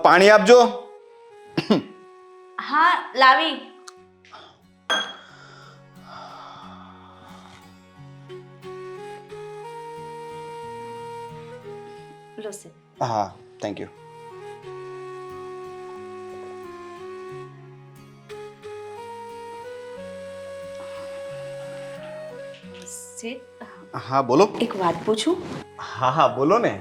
પાણી આપજો. હા લાવી. લો સે. હા, થેન્ક યુ. શેઠ, હા બોલો. એક વાત પૂછું? હા હા બોલો ને.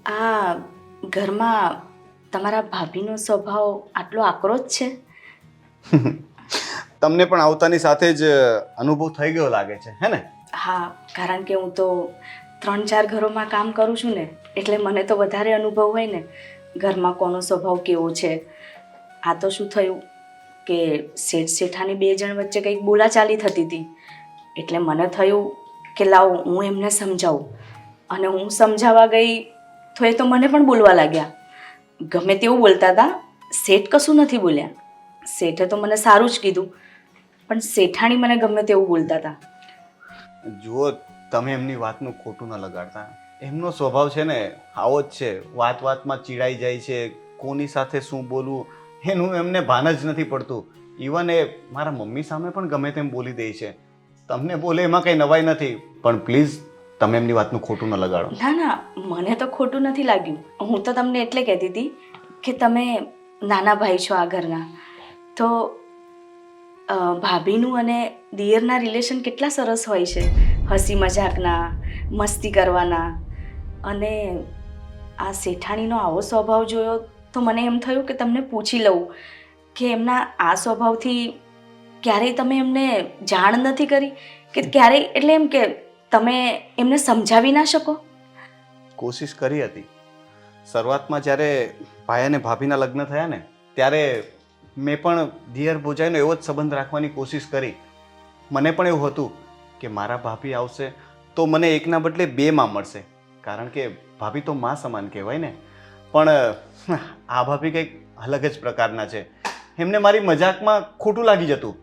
આ ઘરમાં તમારા ભાભીનો સ્વભાવ આટલો આકરો જ છે? તમને પણ આવતાની સાથે જ અનુભવ થઈ ગયો લાગે છે, હે ને? હા, કારણ કે હું તો 3-4 ઘરોમાં કામ કરું છું ને, એટલે મને તો વધારે અનુભવ હોય ને ઘરમાં કોનો સ્વભાવ કેવો છે. આ તો શું થયું કે શેઠ શેઠાની 2 જણ વચ્ચે કંઈક બોલાચાલી થતી હતી, એટલે મને થયું કે લાવ હું એમને સમજાવું. અને હું સમજાવવા ગઈ તો એ તો મને પણ બોલવા લાગ્યા. ગમે તેવું બોલતા હતા, શેઠ કશું નથી બોલ્યા. શેઠે તો મને સારું જ કીધું, પણ શેઠાણી મને ગમે તેવું બોલતા હતા. જુઓ, તમે એમની વાતનું ખોટું ન લગાડતા. એમનો સ્વભાવ છે ને આવો જ છે. વાત વાતમાં ચીડાઈ જાય છે, કોની સાથે શું બોલવું એનું એમને ભાન જ નથી પડતું. ઇવન એ મારા મમ્મી સામે પણ ગમે તેમ બોલી દે છે. તમને બોલે એમાં કંઈ નવાઈ નથી, પણ પ્લીઝ તમે એમની વાતનું ખોટું ન લગાડો. ના ના, મને તો ખોટું નથી લાગ્યું. હું તો તમને એટલે કહેતી હતી કે તમે નાના ભાઈ છો આ ઘરના, તો ભાભીનું અને દિયરના રિલેશન કેટલા સરસ હોય છે. હસી મજાકના, મસ્તી કરવાના. અને આ શેઠાણીનો આવો સ્વભાવ જોયો તો મને એમ થયું કે તમને પૂછી લઉં કે એમના આ સ્વભાવથી ક્યારેય તમે એમને જાણ નથી કરી કે ક્યારેય, એટલે એમ કે તમે એમને સમજાવી ના શકો? કોશિશ કરી હતી. શરૂઆતમાં જ્યારે ભાઈ અને ભાભીના લગ્ન થયા ને, ત્યારે મેં પણ દિયર ભોજાઈનો એવો જ સંબંધ રાખવાની કોશિશ કરી. મને પણ એવું હતું કે મારા ભાભી આવશે તો મને એકના બદલે 2 માં મળશે, કારણ કે ભાભી તો માં સમાન કહેવાય ને. પણ આ ભાભી કંઈક અલગ જ પ્રકારના છે. એમને મારી મજાકમાં ખોટું લાગી જતું.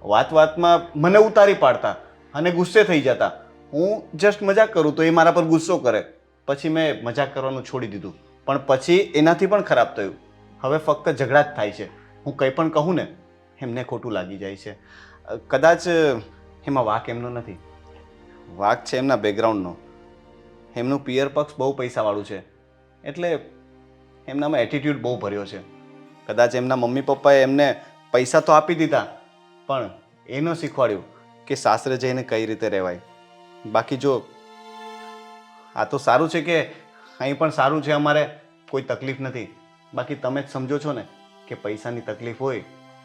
વાત વાતમાં મને ઉતારી પાડતા અને ગુસ્સે થઈ જતા. હું જસ્ટ મજાક કરું તો એ મારા પર ગુસ્સો કરે. પછી મેં મજાક કરવાનું છોડી દીધું. પણ પછી એનાથી પણ ખરાબ થયું. હવે ફક્ત ઝઘડા જ થાય છે. હું કંઈ પણ કહું ને એમને ખોટું લાગી જાય છે. કદાચ એમાં વાંક એમનો નથી, વાંક છે એમના બેકગ્રાઉન્ડનો. એમનું પિયર પક્ષ બહુ પૈસાવાળું છે, એટલે એમનામાં એટીટ્યૂડ બહુ ભર્યો છે. કદાચ એમના મમ્મી પપ્પાએ એમને પૈસા તો આપી દીધા, પણ એ ન શીખવાડ્યું કે સાસરે જઈને કઈ રીતે રહેવાય. બાકી જો આ તો સારું છે કે અહીં પણ સારું છે, અમારે કોઈ તકલીફ નથી. બાકી તમે જ સમજો છો ને કે પૈસાની તકલીફ હોય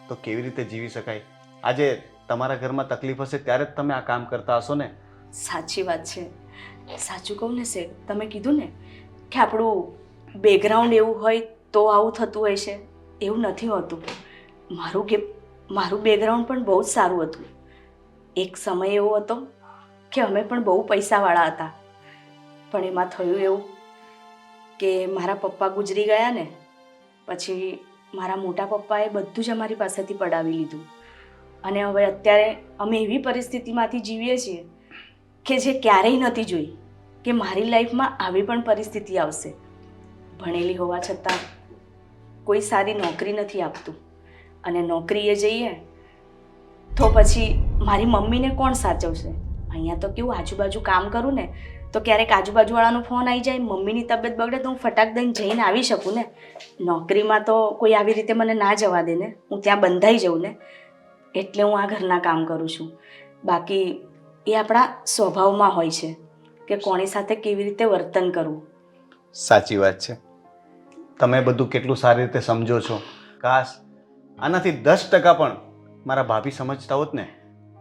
તો કેવી રીતે જીવી શકાય. આજે તમારા ઘરમાં તકલીફ હશે ત્યારે જ તમે આ કામ કરતા હશો ને. સાચી વાત છે. સાચું કહું ને શેઠ, તમે કીધું ને કે આપણું બેકગ્રાઉન્ડ એવું હોય તો આવું થતું હોય છે. એવું નથી હોતું. મારું બેકગ્રાઉન્ડ પણ બહુ જ સારું હતું. એક સમય એવો હતો કે અમે પણ બહુ પૈસાવાળા હતા, પણ એમાં થયું એવું કે મારા પપ્પા ગુજરી ગયા ને પછી મારા મોટા પપ્પાએ બધું જ અમારી પાસેથી પડાવી લીધું. અને હવે અત્યારે અમે એવી પરિસ્થિતિમાંથી જીવીએ છીએ કે જે ક્યારેય નહોતી જોઈ કે મારી લાઈફમાં આવી પણ પરિસ્થિતિ આવશે. ભણેલી હોવા છતાં કોઈ સારી નોકરી નથી આપતું, અને નોકરીએ જઈએ તો પછી મારી મમ્મીને કોણ સાચવશે? અહીંયા તો કેવું આજુબાજુ કામ કરું ને તો ક્યારેક આજુબાજુવાળાનો ફોન આવી જાય, મમ્મીની તબિયત બગડે તો હું ફટાક દઈને જઈને આવી શકું ને. નોકરીમાં તો કોઈ આવી રીતે મને ના જવા દે ને, હું ત્યાં બંધાઈ જાઉં ને. એટલે હું આ ઘરના કામ કરું છું. બાકી એ આપણા સ્વભાવમાં હોય છે કે કોની સાથે કેવી રીતે વર્તન કરવું. સાચી વાત છે. તમે બધું કેટલું સારી રીતે સમજો છો. કાશ આનાથી 10% પણ મારા ભાભી સમજતા હોત ને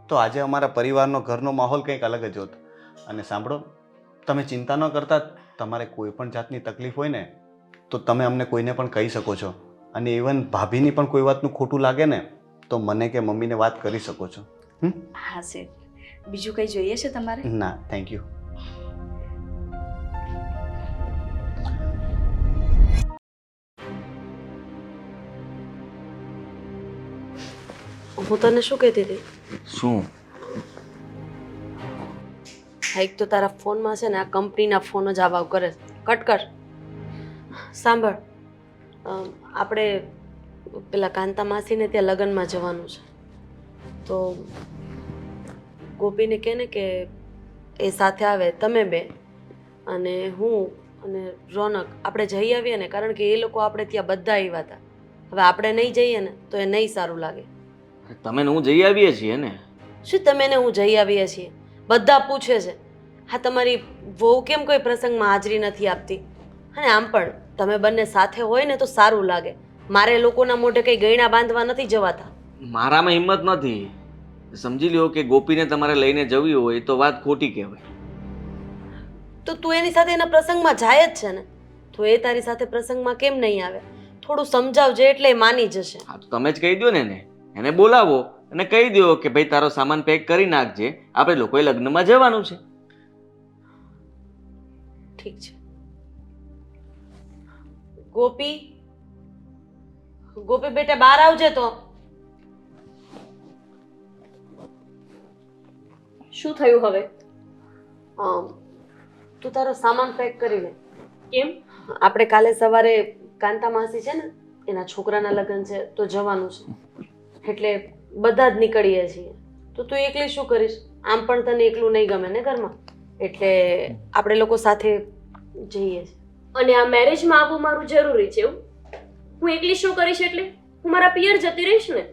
તો આજે અમારા પરિવારનો ઘરનો માહોલ કંઈક અલગ જ હોત. અને સાંભળો, તમે ચિંતા ન કરતા. તમારે કોઈ પણ જાતની તકલીફ હોય ને તો તમે અમને કોઈને પણ કહી શકો છો. અને ઇવન ભાભીની પણ કોઈ વાતનું ખોટું લાગે ને તો મને કે મમ્મીને વાત કરી શકો છો. હા શેઠ, બીજું કંઈ જોઈએ છે તમારે? ના, થેન્ક યુ. હું તને શું કહેતી હતી? શું? એક તો તારા ફોનમાં છે ને આ કંપનીના ફોન જ આવાવ કરે છે. કટ કર. સાંભળ, આપણે પેલા કાંતા માસીને ત્યાં લગ્નમાં જવાનું છે, તો ગોપીને કહે ને કે એ સાથે આવે, તમે બે અને હું અને રોનક આપણે જઈ આવીએ ને, કારણ કે એ લોકો આપણે ત્યાં બધા આવ્યા હતા. હવે આપણે નહીં જઈએ ને તો એ નહીં સારું લાગે. તમે ને હું જઈ આવીએ છીએ ને. શું તમે ને હું જઈ આવીએ છીએ? બધા પૂછે છે, હા તમારી વહુ કેમ કોઈ પ્રસંગમાં હાજરી નથી આપતી? અને આમ પણ તમે બંને સાથે હોય ને તો સારું લાગે. મારે લોકોના મોઢે કંઈ ગયણા બાંધવા નથી જવાતા. મારામાં હિંમત નથી. સમજી લ્યો કે ગોપીને તમારે લઈને જવી હોય તો વાત ખોટી કહેવાય. તો તું એની સાથે એના પ્રસંગમાં જાય જ છે ને, તો એ તારી સાથે પ્રસંગમાં કેમ નહીં આવે? થોડું સમજાવજે એટલે એ માની જશે. હા તો તમે જ કહી દો ને એને બોલાવો અને કહી દો કે ભાઈ તારો સામાન પેક કરી નાખજે, આપણે લોકોએ લગ્નમાં જવાનું છે. ઠીક છે. ગોપી, ગોપી બેટા બહાર આવજે તો. શું થયું હવે? તું તારો સામાન પેક કરી લે. કેમ? આપણે કાલે સવારે કાંતા માસી છે ને એના છોકરાના લગ્ન છે તો જવાનું છે, એટલે બધા જ નીકળીએ છીએ. તો તું એકલી શું કરીશ? આમ પણ તને એકલું નહીં ગમે ને ઘરમાં, એટલે આપણે લોકો સાથે જઈએ છીએ. અને આ મેરેજમાં આવવું મારું જરૂરી છે એવું? હું એકલી શું કરીશ એટલે? હું મારા પિયર જતી રહીશ ને.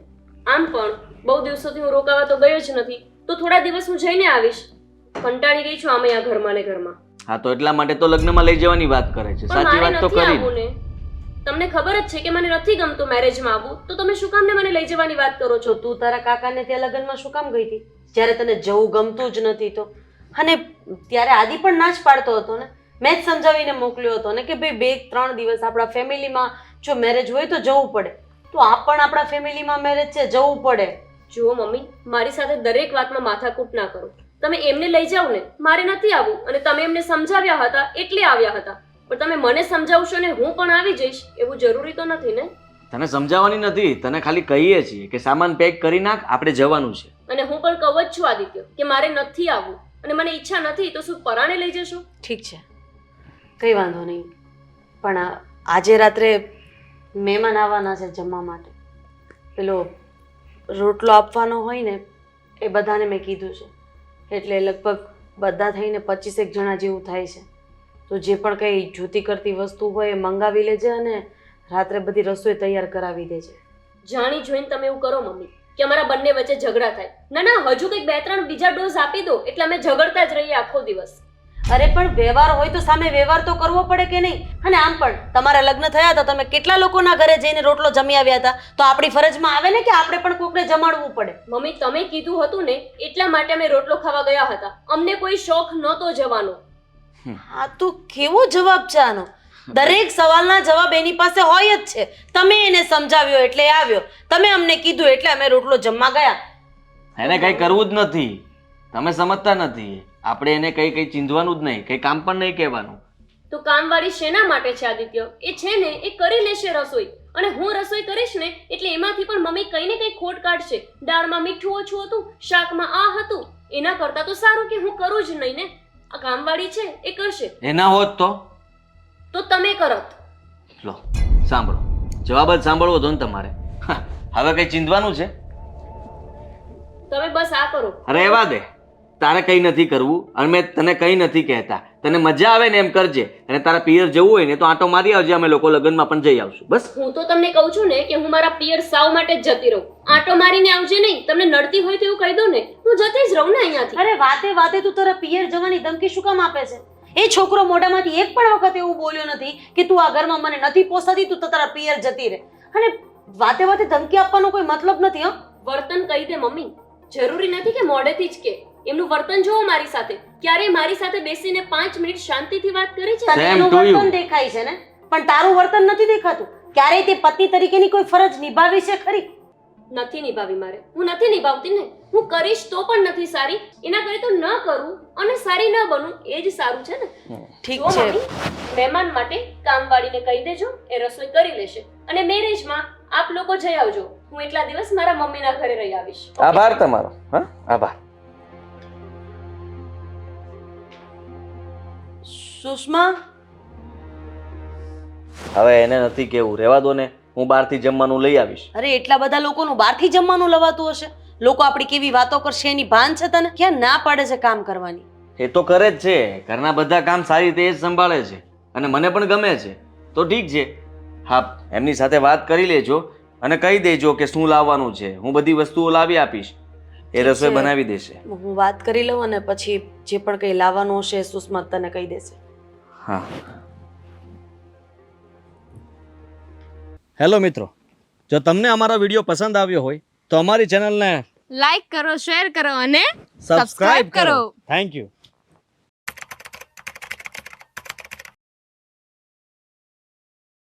આમ પણ બહુ દિવસોથી હું રોકાવા તો ગયો જ નથી, તો થોડા દિવસ હું જઈને આવીશ. કંટાળી ગઈ છું આમે આ ઘરમાં ને ઘરમાં. હા તો એટલા માટે તો લગ્નમાં લઈ જવાની વાત કરે છે. પણ સાચી મારે વાત તો નથી કરી. આવવું ને. તમને ખબર જ છે કે મને નથી ગમતું મેરેજમાં આવવું, તો તમે શું કામ ને મને લઈ જવાની વાત કરો છો? તો તું તારા કાકાને ત્યાં લગ્નમાં શું કામ ગઈ હતી જ્યારે તને જવું ગમતું જ નથી? તો અને ત્યારે આદિ પણ ના જ પાડતો હતો ને. મેં જ સમજાવીને મોકલ્યો હતો ને કે ભાઈ 2-3 દિવસ આપણા ફેમિલીમાં જો મેરેજ હોય તો જવું પડે. તો આ પણ આપણા ફેમિલીમાં મેરેજ છે, જવું પડે. જુઓ મમ્મી, મારી સાથે દરેક વાતમાં માથાકૂટ ના કરો. તમે એમને લઈ જાઓ ને, મારે નથી આવવું. અને તમે એમને સમજાવ્યા હતા એટલે આવ્યા હતા, પણ તમે મને સમજાવશો ને હું પણ આવી જઈશ એવું જરૂરી તો નથી ને. તને સમજાવવાની નથી, તને ખાલી કહીએ છીએ કે સામાન પેક કરી નાખ, આપણે જવાનું છે. અને હું પણ કહું જ છું આદિત્ય કે મારે નથી આવવું, અને મને ઈચ્છા નથી તો શું પરાણે લઈ જશો? ઠીક છે, કંઈ વાંધો નહીં. પણ આજે રાત્રે મહેમાન આવવાના છે જમવા માટે. પેલો રોટલો આપવાનો હોય ને એ બધાને મેં કીધું છે, એટલે લગભગ બધા થઈને 25 જણા જેવું થાય છે. તો જે પણ કંઈ જોતી કરતી વસ્તુ હોય એ મંગાવી લેજે અને રાત્રે બધી રસોઈ તૈયાર કરાવી દેજે. જાણી જોઈને તમે એવું કરો મમ્મી કે અમારા બંને વચ્ચે ઝઘડા થાય. ના ના, હજુ કંઈક 2-3 બીજા ડોઝ આપી દો એટલે અમે ઝઘડતા જ રહીએ આખો દિવસ. અરે પણ વ્યવહાર હોય તો સામે વ્યવહાર તો કરવો પડે કે નહીં? અને આમ પણ તમારા લગ્ન થયા હતા, તમે કેટલા લોકોના ઘરે જઈને રોટલો જમી આવ્યા હતા, તો આપણી ફરજમાં આવે ને કે આપણે પણ કોકને જમાડવું પડે. મમ્મી, તમે કીધું હતું ને એટલા માટે અમે રોટલો ખાવા ગયા હતા. અમને કોઈ શોખ નહોતો જવાનો. હા તો કેવો જવાબ છે આનો? દરેક સવાલના જવાબ એની પાસે હોય જ છે. તમે એને સમજાવ્યો એટલે આવ્યો, તમે અમને કીધું એટલે અમે રોટલો જમવા ગયા. એને કંઈ કરવું જ નથી, તમે સમજતા નથી. આપણે એને કઈ ચીંધવાનું જ નહીં, કઈ કામ પણ નહીં કહેવાનું. તો કામવાળી શેના માટે છે આદિત્ય? એ છે ને એ કરી લેશે રસોઈ, અને હું રસોઈ કરીશ ને એટલે એમાંથી પણ મમ્મી કંઈ ને કંઈ ખોટ કાઢશે. દાળમાં મીઠું ઓછું હતું, શાકમાં આ હતું. એના કરતાં તો સારું કે હું કરું જ નહીં ને. આ કામવાળી છે એ કરશે. એના હોત તો તમે કરત. લો સાંભળો, જવાબ જ સાંભળવો હતો ને તમારે. હવે કઈ ચીંધવાનું છે? તમે બસ આ કરો. અરે એવા દે, તારે કંઈ નથી કરવું અને મેં તને કંઈ નથી કહેતા. તને મજા આવે ને એમ કરજે, અને તારા પિયર જવું હોય ને તો આંટો મારી આવજે, અમે લોકો લગ્નમાં પણ જઈ આવશું. બસ હું તો તમને કહું છું ને કે હું મારા પિયર સાવ માટે જ જતી રહું. આંટો મારીને આવજે નહીં. તમને નડતી હોય તો એવું કહી દો ને, હું જતી જ રહું ને અહીંયાથી. અરે વાતે વાતે તું તારા પિયર જવાની ધમકી શું કામ આપે છે? એ છોકરો મોઢામાંથી એક પણ વખત એવું બોલ્યો નથી કે તું આ ઘરમાં મને નથી પોસાતી, તું તો તારા પિયર જતી રહે. અને વાતે વાતે ધમકી આપવાનો કોઈ મતલબ નથી. વર્તન કહી દે મમ્મી, જરૂરી નથી કે મોઢેથી જ કે. એમનું વર્તન જોવો મારી સાથે. ક્યારે મારી સાથે બેસીને 5 મિનિટ શાંતિથી વાત કરી છે? તને એનું વર્તન દેખાય છે ને, પણ તારું વર્તન નથી દેખાતું. ક્યારેય તે પતિ તરીકેની કોઈ ફરજ નિભાવી છે ખરી? નથી નિભાવી મારે. હું નથી નિભાવતી ને. હું કરીશ તો પણ નથી સારી. એના કરે તો ન કરું અને સારી ન બનું એ જ સારું છે ને. ઠીક જો છે. મમ્મી, મહેમાન માટે કામવાળીને કહી દેજો, એ રસોઈ કરી લેશે. અને મેરેજમાં આપ લોકો જઈ આવજો. હું એટલા દિવસ મારા મમ્મીના ઘરે રહી આવીશ. આભાર તમારો. હા, આભાર. સુષ્મા હવે એને નથી કેવું, રહેવા દો ને, હું બહારથી જમવાનું લઈ આવીશ. અરે એટલા બધા લોકોનું બહારથી જમવાનું લવાતું હશે? લોકો આપણી કેવી વાતો કરશે એની ભાન છે તને? ક્યાં ના પાડે છે કામ કરવાની? એ તો કરે જ છે, ઘરના બધા કામ સારી રીતે એ જ સંભાળે છે અને મને પણ ગમે છે. તો ઠીક છે, હા, એમની સાથે વાત કરી લેજો અને કહી દેજો કે શું લાવવાનું છે. હું બધી વસ્તુઓ લાવી આપીશ, એ રસોઈ છે. બનાવી દેશે. હું વાત કરી લઉં અને પછી જે પણ કંઈ લાવવાનું હશે એ સુષ્મા તને કહી દેશે. હા. હેલો મિત્રો, જો તમને અમારો વિડીયો પસંદ આવ્યો હોય તો અમારી ચેનલને લાઈક કરો, શેર કરો અને સબસ્ક્રાઇબ કરો. Thank you.